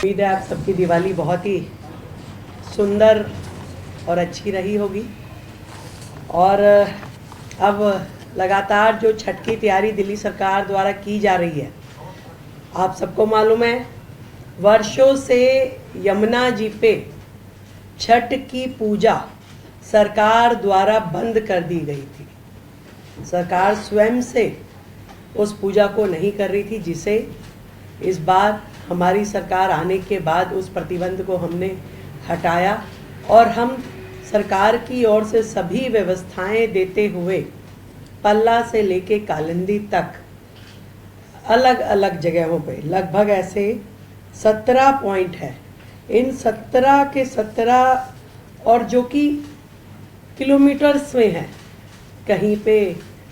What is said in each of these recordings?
उम्मीद है आप सबकी दिवाली बहुत ही सुंदर और अच्छी रही होगी। और अब लगातार जो छठ की तैयारी दिल्ली सरकार द्वारा की जा रही है, आप सबको मालूम है वर्षों से यमुना जी पे छठ की पूजा सरकार द्वारा बंद कर दी गई थी। सरकार स्वयं से उस पूजा को नहीं कर रही थी, जिसे इस बार हमारी सरकार आने के बाद उस प्रतिबंध को हमने हटाया और हम सरकार की ओर से सभी व्यवस्थाएं देते हुए पल्ला से लेके कालिंदी तक अलग अलग जगहों पे लगभग ऐसे 17 पॉइंट है। इन 17 के 17 और जो कि किलोमीटर्स में है, कहीं पे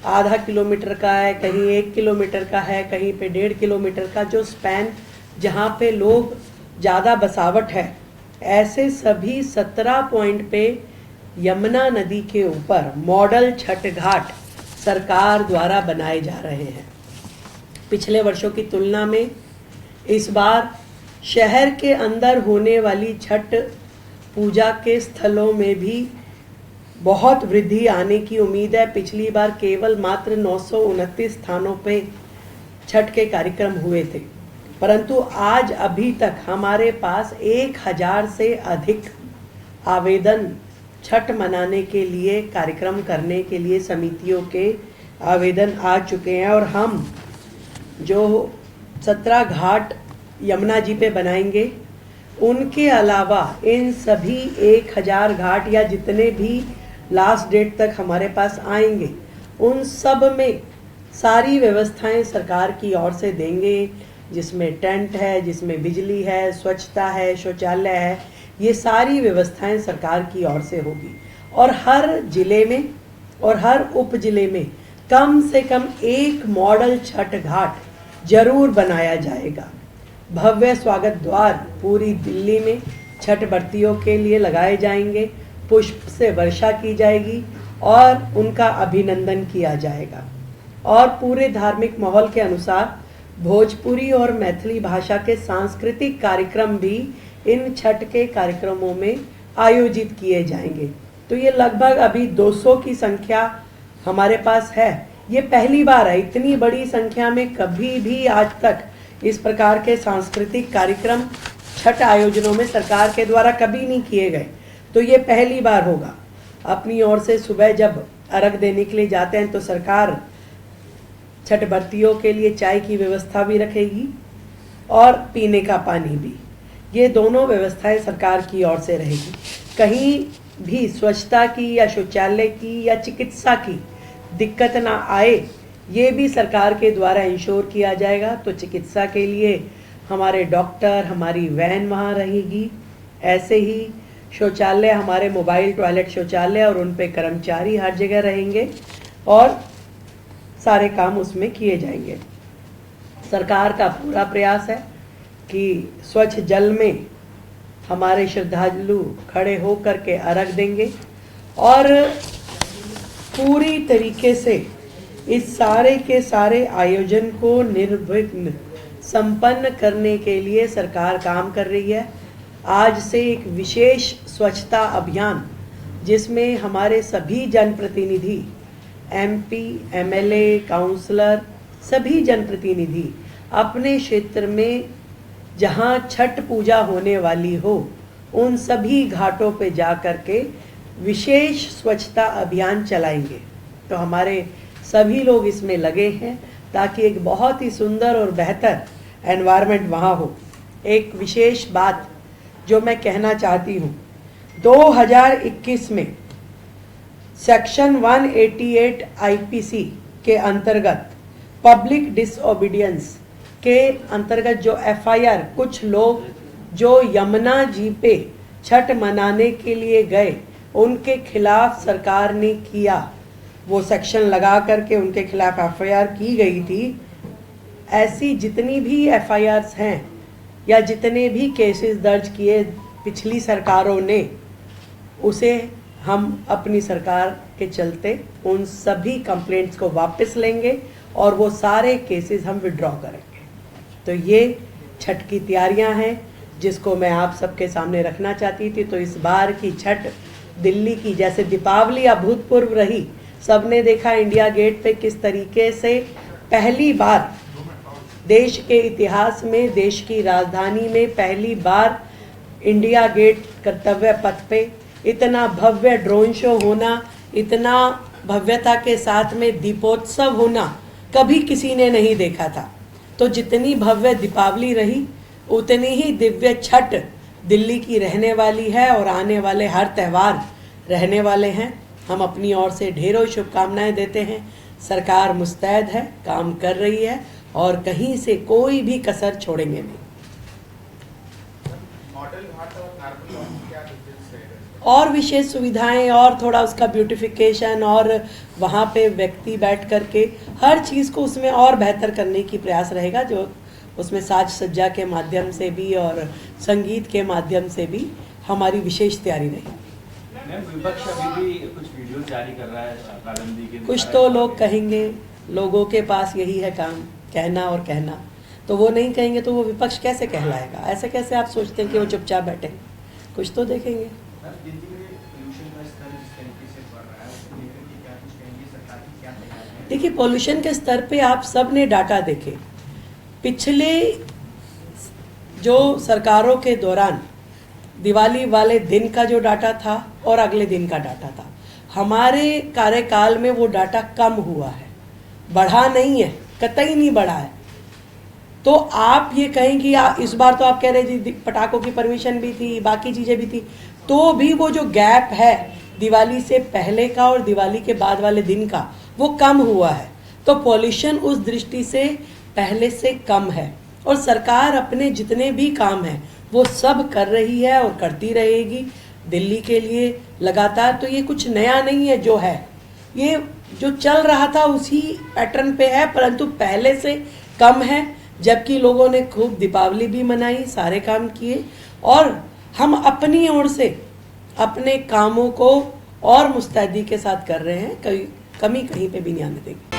आधा किलोमीटर का है, कहीं 1 किलोमीटर का है, कहीं पे 1.5 किलोमीटर का जो स्पैन जहाँ पे लोग ज़्यादा बसावट है, ऐसे सभी 17 पॉइंट पे यमुना नदी के ऊपर मॉडल छठ घाट सरकार द्वारा बनाए जा रहे हैं। पिछले वर्षों की तुलना में इस बार शहर के अंदर होने वाली छठ पूजा के स्थलों में भी बहुत वृद्धि आने की उम्मीद है। पिछली बार केवल मात्र 929 स्थानों पे छठ के कार्यक्रम हुए थे, परंतु आज अभी तक हमारे पास 1000 से अधिक आवेदन छठ मनाने के लिए, कार्यक्रम करने के लिए समितियों के आवेदन आ चुके हैं। और हम जो 17 घाट यमुना जी पे बनाएंगे, उनके अलावा इन सभी 1000 घाट या जितने भी लास्ट डेट तक हमारे पास आएंगे, उन सब में सारी व्यवस्थाएं सरकार की ओर से देंगे, जिसमें टेंट है, जिसमें बिजली है, स्वच्छता है, शौचालय है, ये सारी व्यवस्थाएं सरकार की ओर से होगी। और हर जिले में और हर उप जिले में कम से कम एक मॉडल छठ घाट जरूर बनाया जाएगा। भव्य स्वागत द्वार पूरी दिल्ली में छठ व्रतियों के लिए लगाए जाएंगे, पुष्प से वर्षा की जाएगी और उनका अभिनंदन किया जाएगा। और पूरे धार्मिक माहौल के अनुसार भोजपुरी और मैथिली भाषा के सांस्कृतिक कार्यक्रम भी इन छठ के कार्यक्रमों में आयोजित किए जाएंगे। तो ये लगभग अभी 200 की संख्या हमारे पास है। ये पहली बार है, इतनी बड़ी संख्या में कभी भी आज तक इस प्रकार के सांस्कृतिक कार्यक्रम छठ आयोजनों में सरकार के द्वारा कभी नहीं किए गए, तो ये पहली बार होगा। अपनी ओर से सुबह जब अर्घ देने के लिए जाते हैं तो सरकार छठ व्रतियों के लिए चाय की व्यवस्था भी रखेगी और पीने का पानी भी। ये दोनों व्यवस्थाएं सरकार की ओर से रहेगी। कहीं भी स्वच्छता की या शौचालय की या चिकित्सा की दिक्कत ना आए, ये भी सरकार के द्वारा इंश्योर किया जाएगा। तो चिकित्सा के लिए हमारे डॉक्टर, हमारी वैन वहाँ रहेगी। ऐसे ही शौचालय, हमारे मोबाइल टॉयलेट शौचालय और उन पे कर्मचारी हर जगह रहेंगे और सारे काम उसमें किए जाएंगे। सरकार का पूरा प्रयास है कि स्वच्छ जल में हमारे श्रद्धालु खड़े होकर के अर्घ देंगे और पूरी तरीके से इस सारे के सारे आयोजन को निर्विघ्न संपन्न करने के लिए सरकार काम कर रही है। आज से एक विशेष स्वच्छता अभियान, जिसमें हमारे सभी जनप्रतिनिधि, एमपी, एमएलए, काउंसलर, सभी जनप्रतिनिधि अपने क्षेत्र में जहां छठ पूजा होने वाली हो, उन सभी घाटों पे जा कर के विशेष स्वच्छता अभियान चलाएंगे। तो हमारे सभी लोग इसमें लगे हैं ताकि एक बहुत ही सुंदर और बेहतर एनवायरनमेंट वहाँ हो। एक विशेष बात जो मैं कहना चाहती हूँ, 2021 में सेक्शन 188 आईपीसी के अंतर्गत पब्लिक डिसओबीडियंस के अंतर्गत जो एफआईआर कुछ लोग जो यमुना जी पे छठ मनाने के लिए गए, उनके खिलाफ सरकार ने किया, वो सेक्शन लगा करके उनके खिलाफ एफआईआर की गई थी। ऐसी जितनी भी एफआईआर्स हैं या जितने भी केसेस दर्ज किए पिछली सरकारों ने, उसे हम अपनी सरकार के चलते उन सभी कंप्लेंट्स को वापस लेंगे और वो सारे केसेस हम विड्रॉ करेंगे। तो ये छठ की तैयारियां हैं जिसको मैं आप सबके सामने रखना चाहती थी। तो इस बार की छठ दिल्ली की जैसे दीपावली अभूतपूर्व रही, सबने देखा इंडिया गेट पे किस तरीके से पहली बार देश के इतिहास में, देश की राजधानी में पहली बार इंडिया गेट कर्तव्य पथ पे इतना भव्य ड्रोन शो होना, इतना भव्यता के साथ में दीपोत्सव होना कभी किसी ने नहीं देखा था। तो जितनी भव्य दीपावली रही, उतनी ही दिव्य छठ दिल्ली की रहने वाली है और आने वाले हर त्यौहार रहने वाले हैं। हम अपनी ओर से ढेरों शुभकामनाएं देते हैं। सरकार मुस्तैद है, काम कर रही है और कहीं से कोई भी कसर छोड़ेंगे नहीं। मॉडल घाट और नार्मल घाट में क्या डिफरेंस है? और विशेष सुविधाएं और थोड़ा उसका ब्यूटिफिकेशन और वहाँ पे व्यक्ति बैठ करके हर चीज़ को उसमें और बेहतर करने की प्रयास रहेगा, जो उसमें साज सज्जा के माध्यम से भी और संगीत के माध्यम से भी हमारी विशेष तैयारी रही। विपक्ष अभी भी कुछ वीडियो जारी कर रहा है पाबंदी के, कुछ तो लोग कहेंगे, लोगों के पास यही है काम, कहना और कहना। तो वो नहीं कहेंगे तो वो विपक्ष कैसे कहलाएगा? ऐसे कैसे आप सोचते हैं कि वो चुपचाप बैठे? कुछ तो देखेंगे। देखिए, पोल्यूशन के स्तर पे आप सब ने डाटा देखे। पिछले जो सरकारों के दौरान दिवाली वाले दिन का जो डाटा था और अगले दिन का डाटा था, हमारे कार्यकाल में वो डाटा कम हुआ है, बढ़ा नहीं है, कतई नहीं बढ़ा है। तो आप ये कहें कि इस बार तो आप कह रहे जी पटाखों की परमिशन भी थी, बाकी चीज़ें भी थी, तो भी वो जो गैप है दिवाली से पहले का और दिवाली के बाद वाले दिन का, वो कम हुआ है। तो पॉल्यूशन उस दृष्टि से पहले से कम है और सरकार अपने जितने भी काम हैं वो सब कर रही है और करती रहेगी दिल्ली के लिए लगातार। तो ये कुछ नया नहीं है, जो है ये जो चल रहा था उसी पैटर्न पे है, परंतु पहले से कम है। जबकि लोगों ने खूब दीपावली भी मनाई, सारे काम किए और हम अपनी ओर से अपने कामों को और मुस्तैदी के साथ कर रहे हैं। कमी कहीं पे भी नहीं आने देंगे।